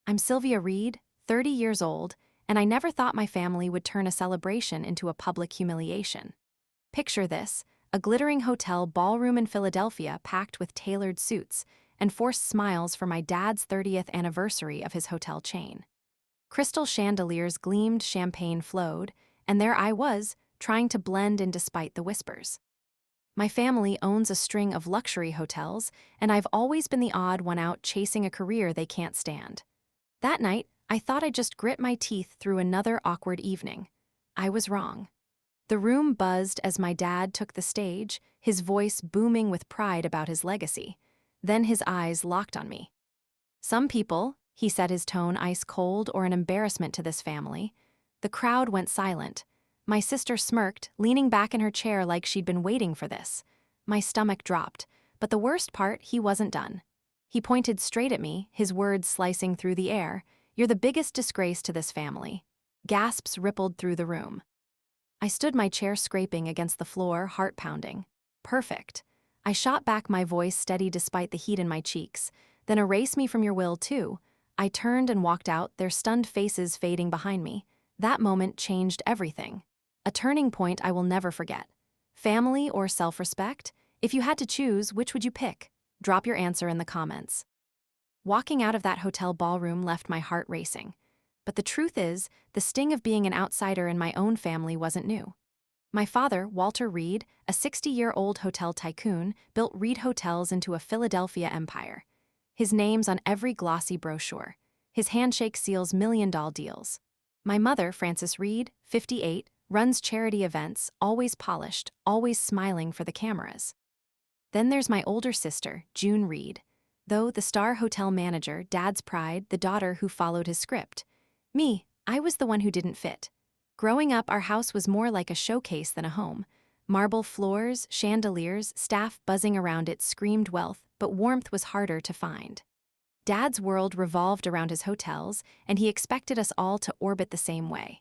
I'm Sylvia Reed, 30 years old, and I never thought my family would turn a celebration into a public humiliation. Picture this: a glittering hotel ballroom in Philadelphia packed with tailored suits and forced smiles for my dad's 30th anniversary of his hotel chain. Crystal chandeliers gleamed, champagne flowed, and there I was, trying to blend in despite the whispers. My family owns a string of luxury hotels, and I've always been the odd one out chasing a career they can't stand. That night, I thought I'd just grit my teeth through another awkward evening. I was wrong. The room buzzed as my dad took the stage, his voice booming with pride about his legacy. Then his eyes locked on me. "Some people," he said, his tone ice cold, "or an embarrassment to this family." The crowd went silent. My sister smirked, leaning back in her chair like she'd been waiting for this. My stomach dropped, but the worst part, he wasn't done. He pointed straight at me, his words slicing through the air. "You're the biggest disgrace to this family." Gasps rippled through the room. I stood, my chair scraping against the floor, heart pounding. Perfect. I shot back, my voice steady despite the heat in my cheeks. "Then erase me from your will, too." I turned and walked out, their stunned faces fading behind me. That moment changed everything. A turning point I will never forget. Family or self-respect? If you had to choose, which would you pick? Drop your answer in the comments. Walking out of that hotel ballroom left my heart racing. But the truth is, the sting of being an outsider in my own family wasn't new. My father, Walter Reed, a 60-year-old hotel tycoon, built Reed Hotels into a Philadelphia empire. His name's on every glossy brochure. His handshake seals million-dollar deals. My mother, Frances Reed, 58, runs charity events, always polished, always smiling for the cameras. Then there's my older sister, June Reed. Though the star hotel manager, Dad's pride, the daughter who followed his script. Me, I was the one who didn't fit. Growing up, our house was more like a showcase than a home. Marble floors, chandeliers, staff buzzing around it screamed wealth, but warmth was harder to find. Dad's world revolved around his hotels, and he expected us all to orbit the same way.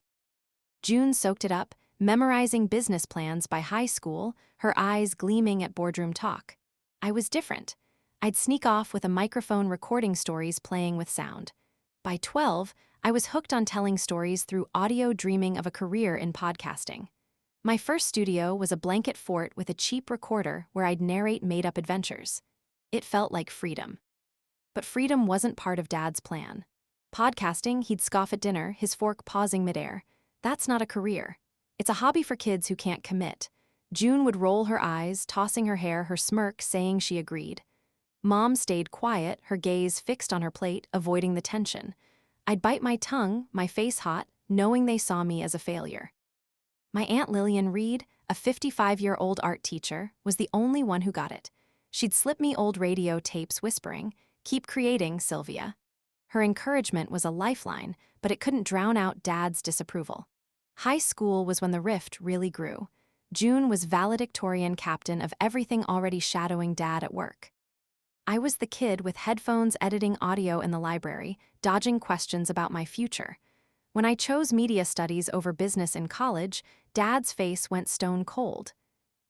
June soaked it up, memorizing business plans by high school, her eyes gleaming at boardroom talk. I was different. I'd sneak off with a microphone recording stories playing with sound. By 12, I was hooked on telling stories through audio, dreaming of a career in podcasting. My first studio was a blanket fort with a cheap recorder where I'd narrate made-up adventures. It felt like freedom. But freedom wasn't part of Dad's plan. Podcasting, he'd scoff at dinner, his fork pausing midair. "That's not a career. It's a hobby for kids who can't commit." June would roll her eyes, tossing her hair, her smirk saying she agreed. Mom stayed quiet, her gaze fixed on her plate, avoiding the tension. I'd bite my tongue, my face hot, knowing they saw me as a failure. My Aunt Lillian Reed, a 55-year-old art teacher, was the only one who got it. She'd slip me old radio tapes whispering, "Keep creating, Sylvia." Her encouragement was a lifeline, but it couldn't drown out Dad's disapproval. High school was when the rift really grew. June was valedictorian captain of everything, already shadowing Dad at work. I was the kid with headphones editing audio in the library, dodging questions about my future. When I chose media studies over business in college, Dad's face went stone cold.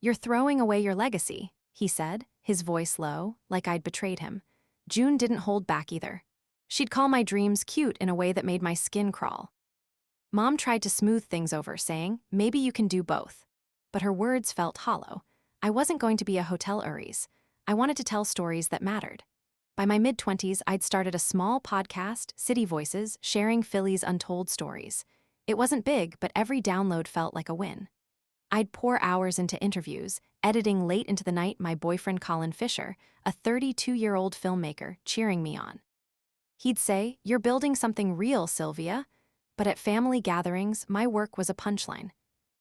"You're throwing away your legacy," he said, his voice low, like I'd betrayed him. June didn't hold back either. She'd call my dreams cute in a way that made my skin crawl. Mom tried to smooth things over, saying, "Maybe you can do both." But her words felt hollow. I wasn't going to be a hotel Uris. I wanted to tell stories that mattered. By my mid-20s, I'd started a small podcast, City Voices, sharing Philly's untold stories. It wasn't big, but every download felt like a win. I'd pour hours into interviews, editing late into the night, my boyfriend Colin, a 32-year-old filmmaker, cheering me on. He'd say, "You're building something real, Sylvia." But at family gatherings, my work was a punchline.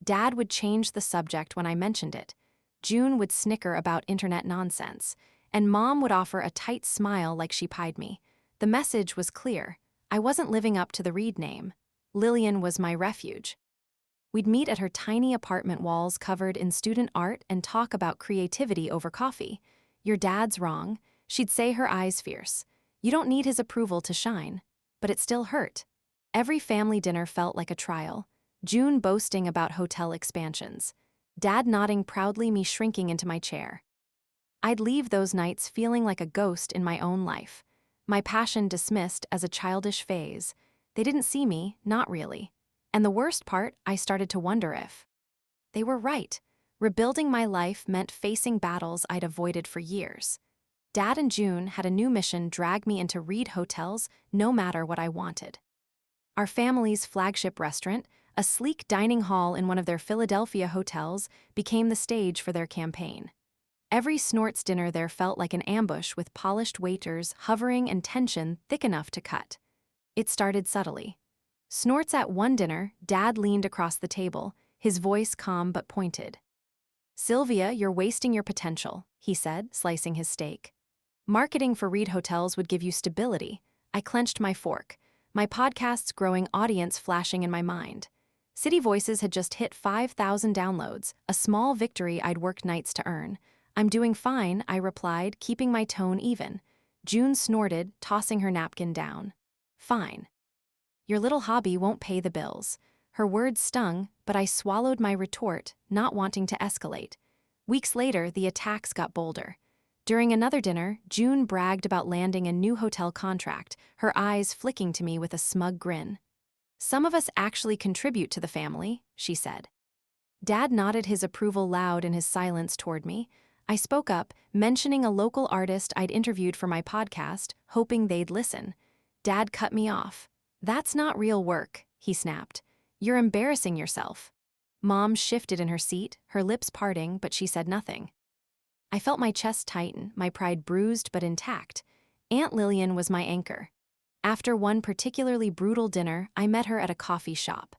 Dad would change the subject when I mentioned it. June would snicker about internet nonsense, and Mom would offer a tight smile like she pied me. The message was clear. I wasn't living up to the Reed name. Lillian was my refuge. We'd meet at her tiny apartment, walls covered in student art, and talk about creativity over coffee. "Your dad's wrong," she'd say, her eyes fierce. "You don't need his approval to shine." But it still hurt. Every family dinner felt like a trial. June boasting about hotel expansions. Dad nodding proudly, me shrinking into my chair. I'd leave those nights feeling like a ghost in my own life. My passion dismissed as a childish phase. They didn't see me, not really. And the worst part, I started to wonder if they were right. Rebuilding my life meant facing battles I'd avoided for years. Dad and June had a new mission: drag me into Reed hotels no matter what I wanted. Our family's flagship restaurant, a sleek dining hall in one of their Philadelphia hotels, became the stage for their campaign. Every Snort's dinner there felt like an ambush, with polished waiters hovering and tension thick enough to cut. It started subtly. Snort's at one dinner, Dad leaned across the table, his voice calm but pointed. "Sylvia, you're wasting your potential," he said, slicing his steak. "Marketing for Reed Hotels would give you stability." I clenched my fork, my podcast's growing audience flashing in my mind. City Voices had just hit 5,000 downloads, a small victory I'd worked nights to earn. "I'm doing fine," I replied, keeping my tone even. June snorted, tossing her napkin down. "Fine. Your little hobby won't pay the bills." Her words stung, but I swallowed my retort, not wanting to escalate. Weeks later, the attacks got bolder. During another dinner, June bragged about landing a new hotel contract, her eyes flicking to me with a smug grin. "Some of us actually contribute to the family," she said. Dad nodded his approval loud in his silence toward me. I spoke up, mentioning a local artist I'd interviewed for my podcast, hoping they'd listen. Dad cut me off. "That's not real work," he snapped. "You're embarrassing yourself." Mom shifted in her seat, her lips parting, but she said nothing. I felt my chest tighten, my pride bruised but intact. Aunt Lillian was my anchor. After one particularly brutal dinner, I met her at a coffee shop.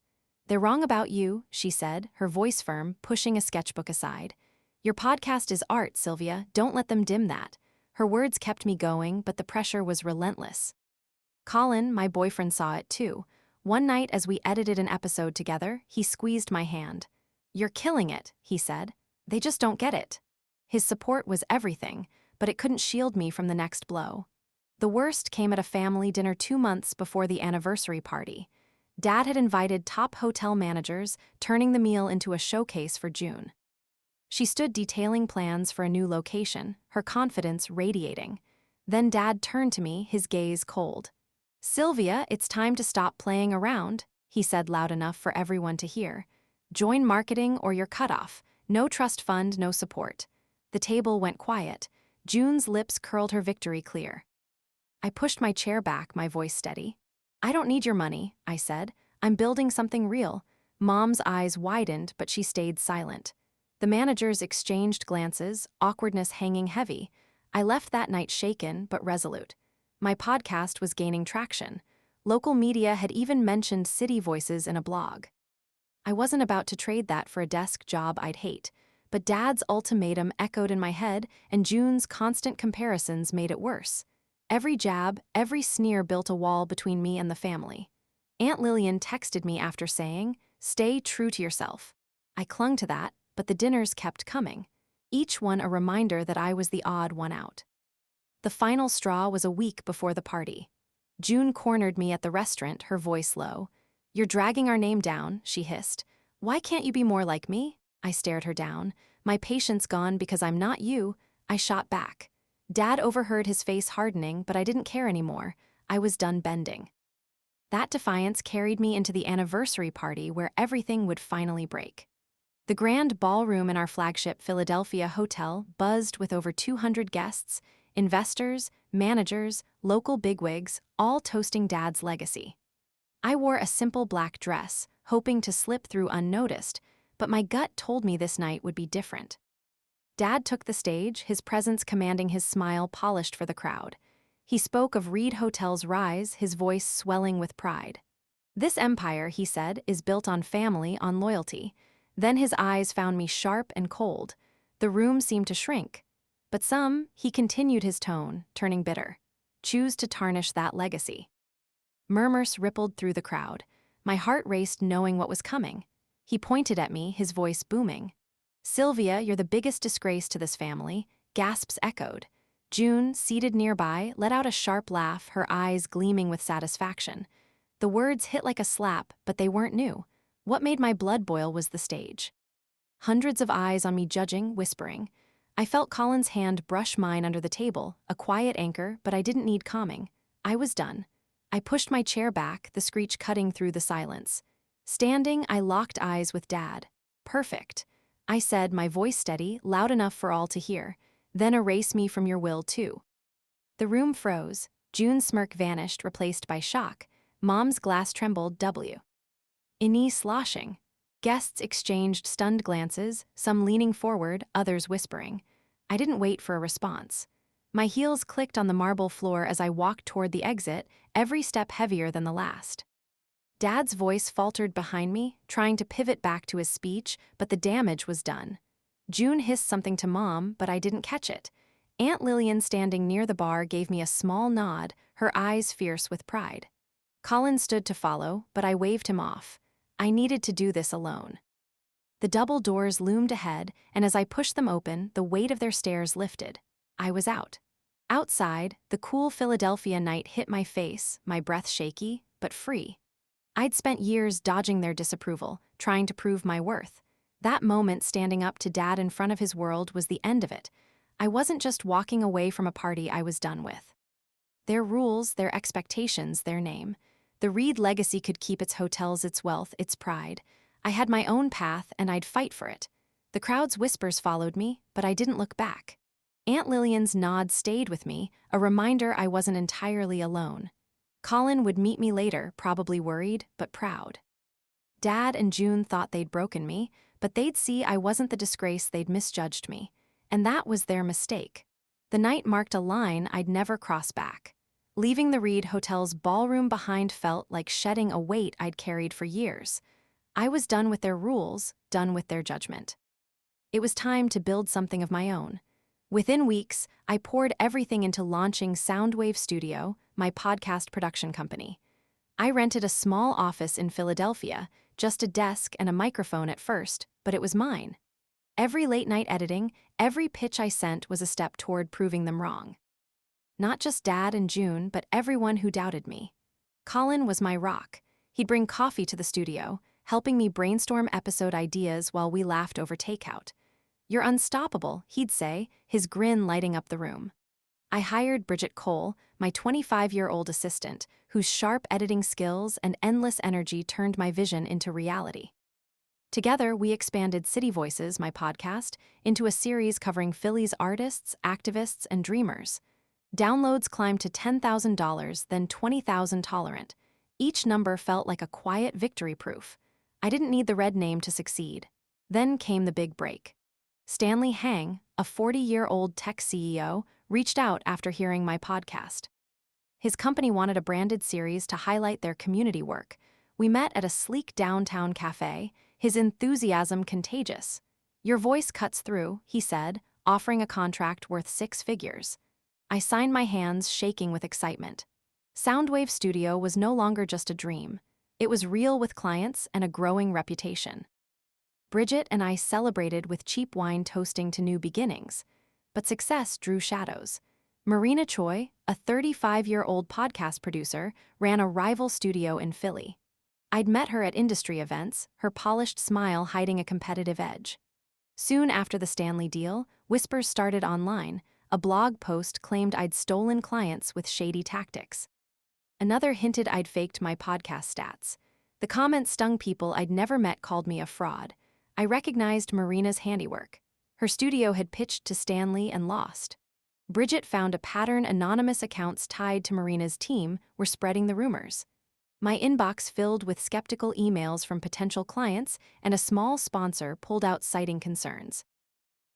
"They're wrong about you," she said, her voice firm, pushing a sketchbook aside. "Your podcast is art, Sylvia. Don't let them dim that." Her words kept me going, but the pressure was relentless. Colin, my boyfriend, saw it too. One night as we edited an episode together, he squeezed my hand. "You're killing it," he said. "They just don't get it." His support was everything, but it couldn't shield me from the next blow. The worst came at a family dinner 2 months before the anniversary party. Dad had invited top hotel managers, turning the meal into a showcase for June. She stood detailing plans for a new location, her confidence radiating. Then Dad turned to me, his gaze cold. "Sylvia, it's time to stop playing around," he said loud enough for everyone to hear. "Join marketing or you're cut off. No trust fund, no support." The table went quiet. June's lips curled her victory clear. I pushed my chair back, my voice steady. "I don't need your money," I said. "I'm building something real." Mom's eyes widened, but she stayed silent. The managers exchanged glances, awkwardness hanging heavy. I left that night shaken but resolute. My podcast was gaining traction. Local media had even mentioned City Voices in a blog. I wasn't about to trade that for a desk job I'd hate, but Dad's ultimatum echoed in my head, and June's constant comparisons made it worse. Every jab, every sneer built a wall between me and the family. Aunt Lillian texted me after saying, "Stay true to yourself." I clung to that, but the dinners kept coming, each one a reminder that I was the odd one out. The final straw was a week before the party. June cornered me at the restaurant, her voice low. "You're dragging our name down," she hissed. "Why can't you be more like me?" I stared her down. My patience gone. "Because I'm not you," I shot back. Dad overheard, his face hardening, but I didn't care anymore. I was done bending. That defiance carried me into the anniversary party where everything would finally break. The grand ballroom in our flagship Philadelphia hotel buzzed with over 200 guests, investors, managers, local bigwigs, all toasting Dad's legacy. I wore a simple black dress, hoping to slip through unnoticed, but my gut told me this night would be different. Dad took the stage, his presence commanding, his smile polished for the crowd. He spoke of Reed Hotel's rise, his voice swelling with pride. "This empire," he said, "is built on family, on loyalty." Then his eyes found me sharp and cold. The room seemed to shrink. "But some," he continued, his tone turning bitter, "choose to tarnish that legacy." Murmurs rippled through the crowd. My heart raced knowing what was coming. He pointed at me, his voice booming. "Sylvia, you're the biggest disgrace to this family." Gasps echoed. June, seated nearby, let out a sharp laugh, her eyes gleaming with satisfaction. The words hit like a slap, but they weren't new. What made my blood boil was the stage. Hundreds of eyes on me, judging, whispering. I felt Colin's hand brush mine under the table, a quiet anchor, but I didn't need calming. I was done. I pushed my chair back, the screech cutting through the silence. Standing, I locked eyes with Dad. Perfect. I said, my voice steady, loud enough for all to hear. Then erase me from your will, too. The room froze. June's smirk vanished, replaced by shock. Mom's glass trembled. Innie sloshing. Guests exchanged stunned glances, some leaning forward, others whispering. I didn't wait for a response. My heels clicked on the marble floor as I walked toward the exit, every step heavier than the last. Dad's voice faltered behind me, trying to pivot back to his speech, but the damage was done. June hissed something to Mom, but I didn't catch it. Aunt Lillian, standing near the bar, gave me a small nod, her eyes fierce with pride. Colin stood to follow, but I waved him off. I needed to do this alone. The double doors loomed ahead, and as I pushed them open, the weight of their stairs lifted. I was out. Outside, the cool Philadelphia night hit my face, my breath shaky, but free. I'd spent years dodging their disapproval, trying to prove my worth. That moment standing up to Dad in front of his world was the end of it. I wasn't just walking away from a party I was done with. Their rules, their expectations, their name. The Reed legacy could keep its hotels, its wealth, its pride. I had my own path, and I'd fight for it. The crowd's whispers followed me, but I didn't look back. Aunt Lillian's nod stayed with me, a reminder I wasn't entirely alone. Colin would meet me later, probably worried, but proud. Dad and June thought they'd broken me, but they'd see I wasn't the disgrace they'd misjudged me. And that was their mistake. The night marked a line I'd never cross back. Leaving the Reed Hotel's ballroom behind felt like shedding a weight I'd carried for years. I was done with their rules, done with their judgment. It was time to build something of my own. Within weeks, I poured everything into launching SoundWave Studio, my podcast production company. I rented a small office in Philadelphia, just a desk and a microphone at first, but it was mine. Every late-night editing, every pitch I sent was a step toward proving them wrong. Not just Dad and June, but everyone who doubted me. Colin was my rock. He'd bring coffee to the studio, helping me brainstorm episode ideas while we laughed over takeout. "You're unstoppable," he'd say, his grin lighting up the room. I hired Bridget Cole, my 25-year-old assistant, whose sharp editing skills and endless energy turned my vision into reality. Together, we expanded City Voices, my podcast, into a series covering Philly's artists, activists, and dreamers. Downloads climbed to $10,000, then $20,000 tolerant. Each number felt like a quiet victory proof. I didn't need the red name to succeed. Then came the big break. Stanley Hang, a 40-year-old tech CEO, reached out after hearing my podcast. His company wanted a branded series to highlight their community work. We met at a sleek downtown cafe, his enthusiasm contagious. "Your voice cuts through," he said, offering a contract worth 6 figures. I signed my hands, shaking with excitement. SoundWave Studio was no longer just a dream. It was real, with clients and a growing reputation. Bridget and I celebrated with cheap wine, toasting to new beginnings. But success drew shadows. Marina Choi, a 35-year-old podcast producer, ran a rival studio in Philly. I'd met her at industry events, her polished smile hiding a competitive edge. Soon after the Stanley deal, whispers started online. A blog post claimed I'd stolen clients with shady tactics. Another hinted I'd faked my podcast stats. The comments stung. People I'd never met called me a fraud. I recognized Marina's handiwork. Her studio had pitched to Stanley and lost. Bridget found a pattern. Anonymous accounts tied to Marina's team were spreading the rumors. My inbox filled with skeptical emails from potential clients, and a small sponsor pulled out citing concerns.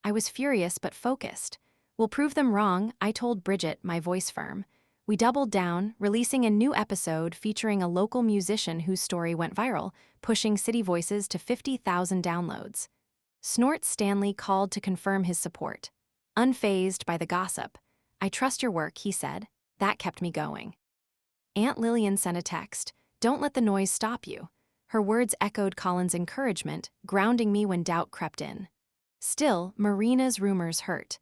I was furious but focused. "We'll prove them wrong," I told Bridget, my voice firm. We doubled down, releasing a new episode featuring a local musician whose story went viral, pushing City Voices to 50,000 downloads. Snort Stanley called to confirm his support. Unfazed by the gossip. "I trust your work," he said. That kept me going. Aunt Lillian sent a text. "Don't let the noise stop you." Her words echoed Colin's encouragement, grounding me when doubt crept in. Still, Marina's rumors hurt.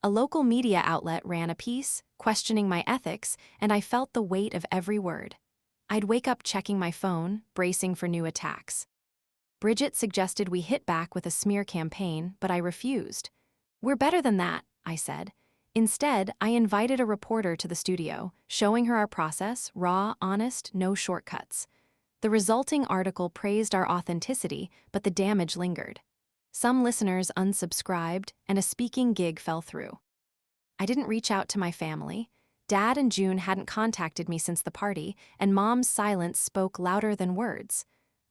A local media outlet ran a piece, questioning my ethics, and I felt the weight of every word. I'd wake up checking my phone, bracing for new attacks. Bridget suggested we hit back with a smear campaign, but I refused. "We're better than that," I said. Instead, I invited a reporter to the studio, showing her our process, raw, honest, no shortcuts. The resulting article praised our authenticity, but the damage lingered. Some listeners unsubscribed, and a speaking gig fell through. I didn't reach out to my family. Dad and June hadn't contacted me since the party, and Mom's silence spoke louder than words.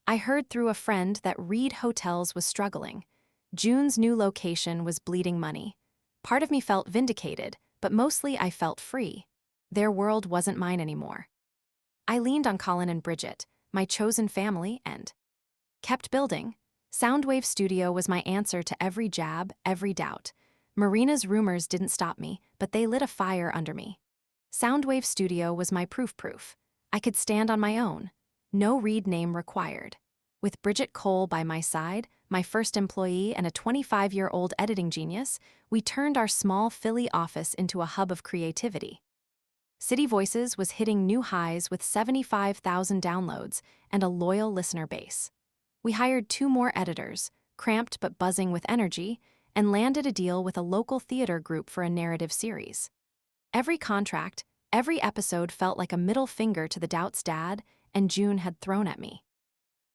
I heard through a friend that Reed Hotels was struggling. June's new location was bleeding money. Part of me felt vindicated, but mostly I felt free. Their world wasn't mine anymore. I leaned on Colin and Bridget, my chosen family, and kept building. SoundWave Studio was my answer to every jab, every doubt. Marina's rumors didn't stop me, but they lit a fire under me. SoundWave Studio was my proof. I could stand on my own. No Reed name required. With Bridget Cole by my side, my first employee and a 25-year-old editing genius, we turned our small Philly office into a hub of creativity. City Voices was hitting new highs with 75,000 downloads and a loyal listener base. We hired 2 more editors, cramped but buzzing with energy, and landed a deal with a local theater group for a narrative series. Every contract, every episode felt like a middle finger to the doubts Dad and June had thrown at me.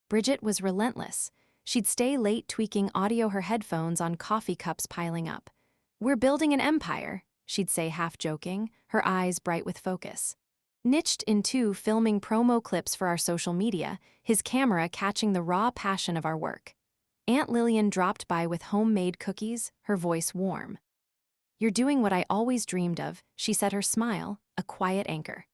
Bridget was relentless. She'd stay late tweaking audio her headphones on coffee cups piling up. "We're building an empire," she'd say half-joking, her eyes bright with focus. Niched in 2 filming promo clips for our social media, his camera catching the raw passion of our work. Aunt Lillian dropped by with homemade cookies, her voice warm. "You're doing what I always dreamed of," she said, her smile, a quiet anchor.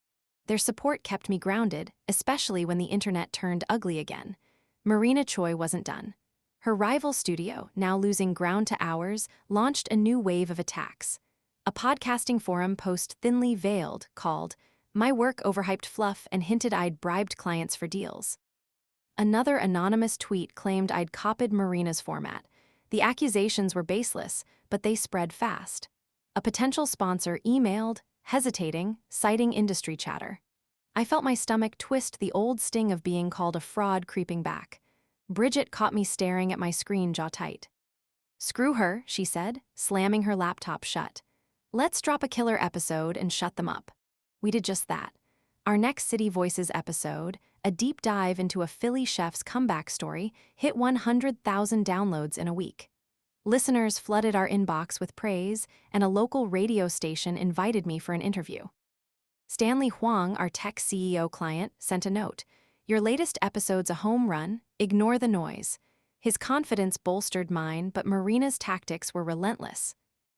Their support kept me grounded, especially when the internet turned ugly again. Marina Choi wasn't done. Her rival studio, now losing ground to ours, launched a new wave of attacks. A podcasting forum post thinly veiled called, "My work overhyped fluff," and hinted I'd bribed clients for deals. Another anonymous tweet claimed I'd copied Marina's format. The accusations were baseless, but they spread fast. A potential sponsor emailed, hesitating, citing industry chatter. I felt my stomach twist, the old sting of being called a fraud creeping back. Bridget caught me staring at my screen, jaw tight. "Screw her," she said, slamming her laptop shut. "Let's drop a killer episode and shut them up." We did just that. Our next City Voices episode, a deep dive into a Philly chef's comeback story, hit 100,000 downloads in a week. Listeners flooded our inbox with praise, and a local radio station invited me for an interview. Stanley Huang, our tech CEO client, sent a note. "Your latest episode's a home run, ignore the noise." His confidence bolstered mine, but Marina's tactics were relentless.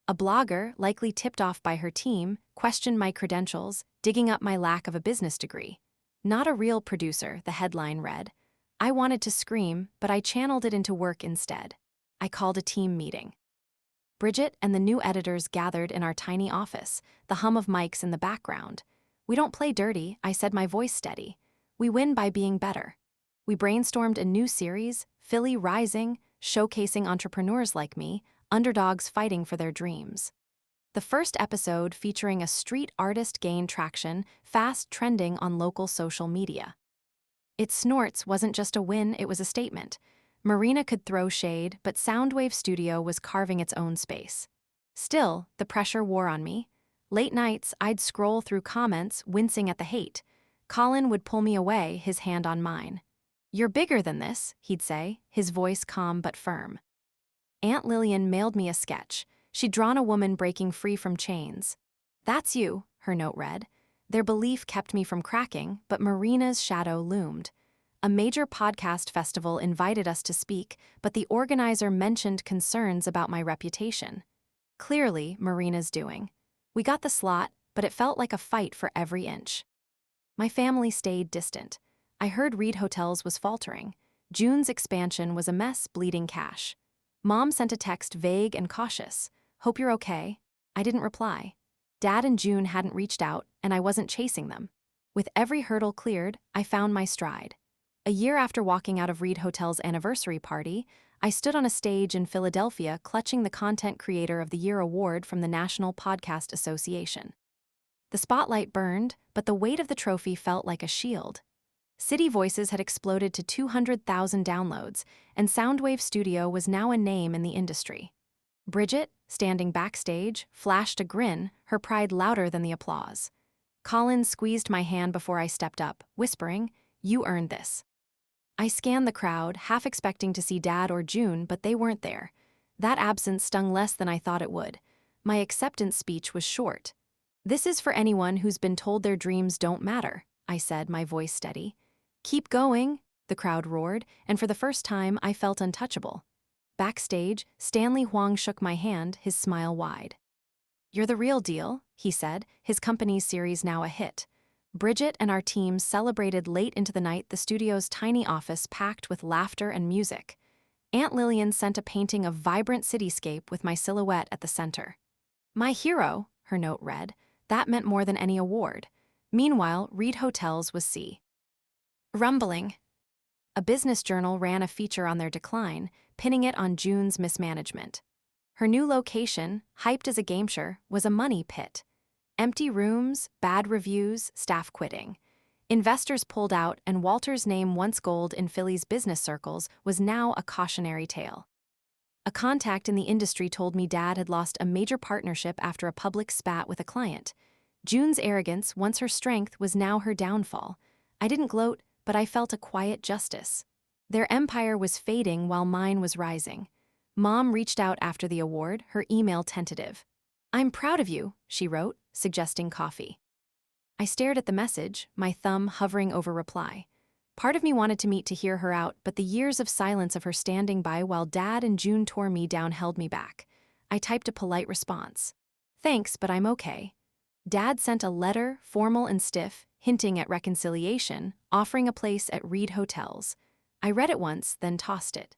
A blogger, likely tipped off by her team, questioned my credentials, digging up my lack of a business degree. "Not a real producer," the headline read. I wanted to scream, but I channeled it into work instead. I called a team meeting. Bridget and the new editors gathered in our tiny office, the hum of mics in the background. "We don't play dirty," I said, my voice steady. "We win by being better." We brainstormed a new series, Philly Rising, showcasing entrepreneurs like me, underdogs fighting for their dreams. The first episode, featuring a street artist, gained traction, fast trending on local social media. Its snorts wasn't just a win, it was a statement. Marina could throw shade, but SoundWave Studio was carving its own space. Still, the pressure wore on me. Late nights, I'd scroll through comments, wincing at the hate. Colin would pull me away, his hand on mine. "You're bigger than this," he'd say, his voice calm but firm. Aunt Lillian mailed me a sketch. She'd drawn a woman breaking free from chains. "That's you," her note read. Their belief kept me from cracking, but Marina's shadow loomed. A major podcast festival invited us to speak, but the organizer mentioned concerns about my reputation. Clearly, Marina's doing. We got the slot, but it felt like a fight for every inch. My family stayed distant. I heard Reed Hotels was faltering. June's expansion was a mess, bleeding cash. Mom sent a text vague and cautious. "Hope you're okay." I didn't reply. Dad and June hadn't reached out, and I wasn't chasing them. With every hurdle cleared, I found my stride. A year after walking out of Reed Hotel's anniversary party, I stood on a stage in Philadelphia clutching the Content Creator of the Year award from the National Podcast Association. The spotlight burned, but the weight of the trophy felt like a shield. City Voices had exploded to 200,000 downloads, and SoundWave Studio was now a name in the industry. Bridget, standing backstage, flashed a grin, her pride louder than the applause. Colin squeezed my hand before I stepped up, whispering, "You earned this." I scanned the crowd, half expecting to see Dad or June, but they weren't there. That absence stung less than I thought it would. My acceptance speech was short. "This is for anyone who's been told their dreams don't matter," I said, my voice steady. "Keep going," the crowd roared, and for the first time I felt untouchable. Backstage, Stanley Huang shook my hand, his smile wide. "You're the real deal," he said, his company's series now a hit. Bridget and our team celebrated late into the night, the studio's tiny office packed with laughter and music. Aunt Lillian sent a painting of vibrant cityscape with my silhouette at the center. "My hero," her note read. That meant more than any award. Meanwhile, Reed Hotels was rumbling. A business journal ran a feature on their decline, pinning it on June's mismanagement. Her new location, hyped as a gameshow, was a money pit. Empty rooms, bad reviews, staff quitting. Investors pulled out, and Walter's name, once gold in Philly's business circles, was now a cautionary tale. A contact in the industry told me Dad had lost a major partnership after a public spat with a client. June's arrogance, once her strength, was now her downfall. I didn't gloat, but I felt a quiet justice. Their empire was fading while mine was rising. Mom reached out after the award, her email tentative. "I'm proud of you," she wrote, suggesting coffee. I stared at the message, my thumb hovering over reply. Part of me wanted to meet to hear her out, but the years of silence of her standing by while Dad and June tore me down held me back. I typed a polite response. "Thanks, but I'm okay." Dad sent a letter, formal and stiff, hinting at reconciliation, offering a place at Reed Hotels. I read it once, then tossed it.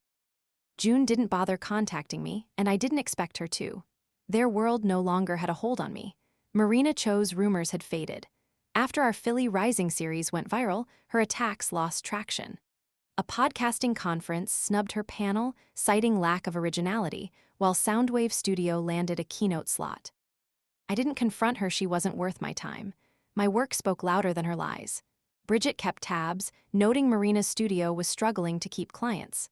June didn't bother contacting me, and I didn't expect her to. Their world no longer had a hold on me. Marina Choi's rumors had faded. After our Philly Rising series went viral, her attacks lost traction. A podcasting conference snubbed her panel, citing lack of originality, while SoundWave Studio landed a keynote slot. I didn't confront her; she wasn't worth my time. My work spoke louder than her lies. Bridget kept tabs, noting Marina's studio was struggling to keep clients.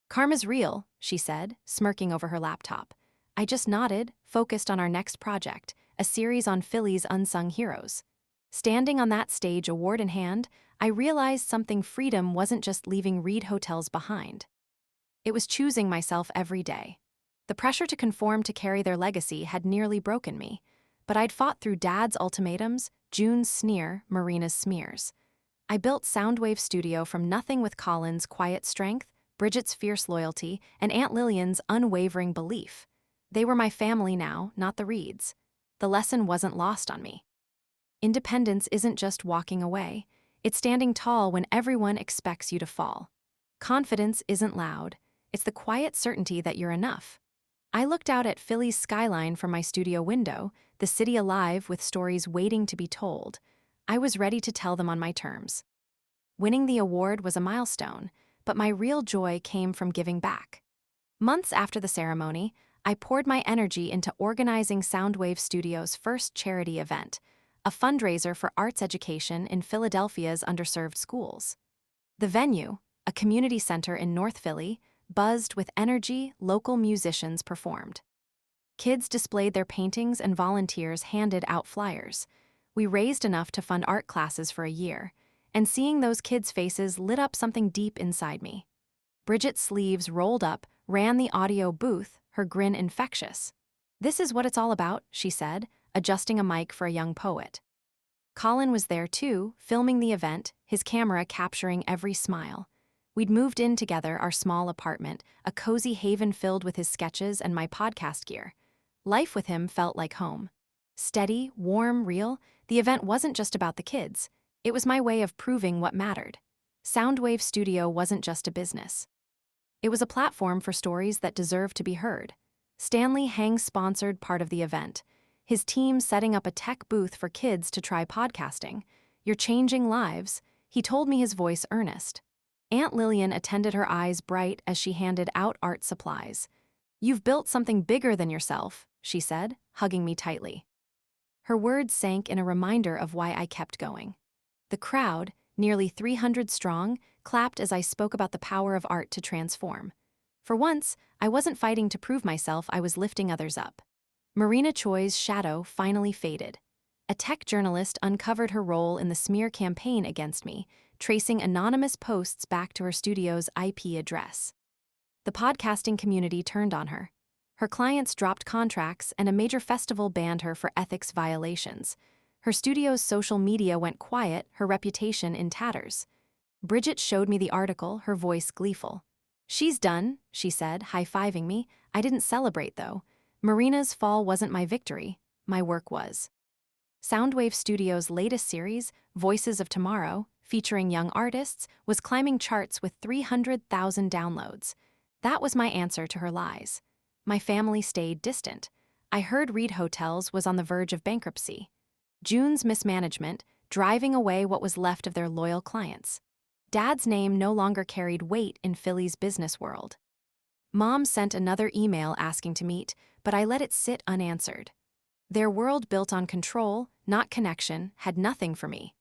"Karma's real," she said, smirking over her laptop. I just nodded, focused on our next project, a series on Philly's unsung heroes. Standing on that stage, award in hand, I realized something: freedom wasn't just leaving Reed Hotels behind. It was choosing myself every day. The pressure to conform to carry their legacy had nearly broken me, but I'd fought through Dad's ultimatums, June's sneer, Marina's smears. I built SoundWave Studio from nothing with Colin's quiet strength, Bridget's fierce loyalty, and Aunt Lillian's unwavering belief. They were my family now, not the Reeds. The lesson wasn't lost on me. Independence isn't just walking away. It's standing tall when everyone expects you to fall. Confidence isn't loud. It's the quiet certainty that you're enough. I looked out at Philly's skyline from my studio window, the city alive with stories waiting to be told. I was ready to tell them on my terms. Winning the award was a milestone, but my real joy came from giving back. Months after the ceremony, I poured my energy into organizing SoundWave Studio's first charity event, a fundraiser for arts education in Philadelphia's underserved schools. The venue, a community center in North Philly, buzzed with energy. Local musicians performed. Kids displayed their paintings and volunteers handed out flyers. We raised enough to fund art classes for a year, and seeing those kids' faces lit up something deep inside me. Bridget's sleeves rolled up, ran the audio booth, her grin infectious. "This is what it's all about," she said, adjusting a mic for a young poet. Colin was there too, filming the event, his camera capturing every smile. We'd moved in together, our small apartment, a cozy haven filled with his sketches and my podcast gear. Life with him felt like home. Steady, warm, real, the event wasn't just about the kids. It was my way of proving what mattered. SoundWave Studio wasn't just a business. It was a platform for stories that deserved to be heard. Stanley Hang sponsored part of the event, his team setting up a tech booth for kids to try podcasting. "You're changing lives," he told me, his voice earnest. Aunt Lillian attended, her eyes bright as she handed out art supplies. "You've built something bigger than yourself," she said, hugging me tightly. Her words sank in a reminder of why I kept going. The crowd, nearly 300 strong, clapped as I spoke about the power of art to transform. For once, I wasn't fighting to prove myself, I was lifting others up. Marina Choi's shadow finally faded. A tech journalist uncovered her role in the smear campaign against me, tracing anonymous posts back to her studio's IP address. The podcasting community turned on her. Her clients dropped contracts, and a major festival banned her for ethics violations. Her studio's social media went quiet, her reputation in tatters. Bridget showed me the article, her voice gleeful. "She's done," she said, high-fiving me. I didn't celebrate, though. Marina's fall wasn't my victory. My work was. SoundWave Studio's latest series, Voices of Tomorrow, featuring young artists, was climbing charts with 300,000 downloads. That was my answer to her lies. My family stayed distant. I heard Reed Hotels was on the verge of bankruptcy. June's mismanagement, driving away what was left of their loyal clients. Dad's name no longer carried weight in Philly's business world. Mom sent another email asking to meet, but I let it sit unanswered. Their world built on control, not connection, had nothing for me.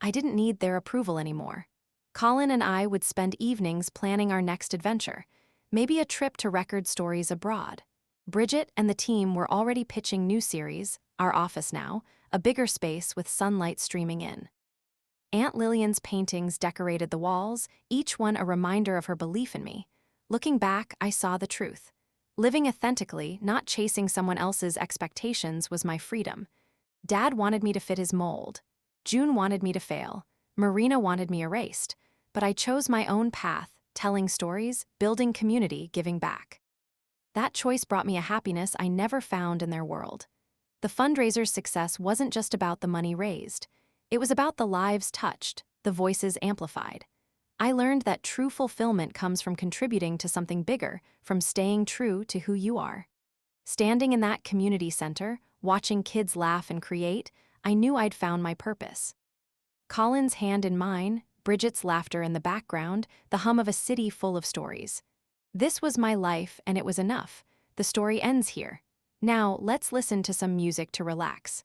I didn't need their approval anymore. Colin and I would spend evenings planning our next adventure, maybe a trip to record stories abroad. Bridget and the team were already pitching new series, Our Office Now, a bigger space with sunlight streaming in. Aunt Lillian's paintings decorated the walls, each one a reminder of her belief in me. Looking back, I saw the truth. Living authentically, not chasing someone else's expectations, was my freedom. Dad wanted me to fit his mold. June wanted me to fail. Marina wanted me erased. But I chose my own path, telling stories, building community, giving back. That choice brought me a happiness I never found in their world. The fundraiser's success wasn't just about the money raised. It was about the lives touched, the voices amplified. I learned that true fulfillment comes from contributing to something bigger, from staying true to who you are. Standing in that community center, watching kids laugh and create, I knew I'd found my purpose. Colin's hand in mine, Bridget's laughter in the background, the hum of a city full of stories. This was my life, and it was enough. The story ends here. Now, let's listen to some music to relax.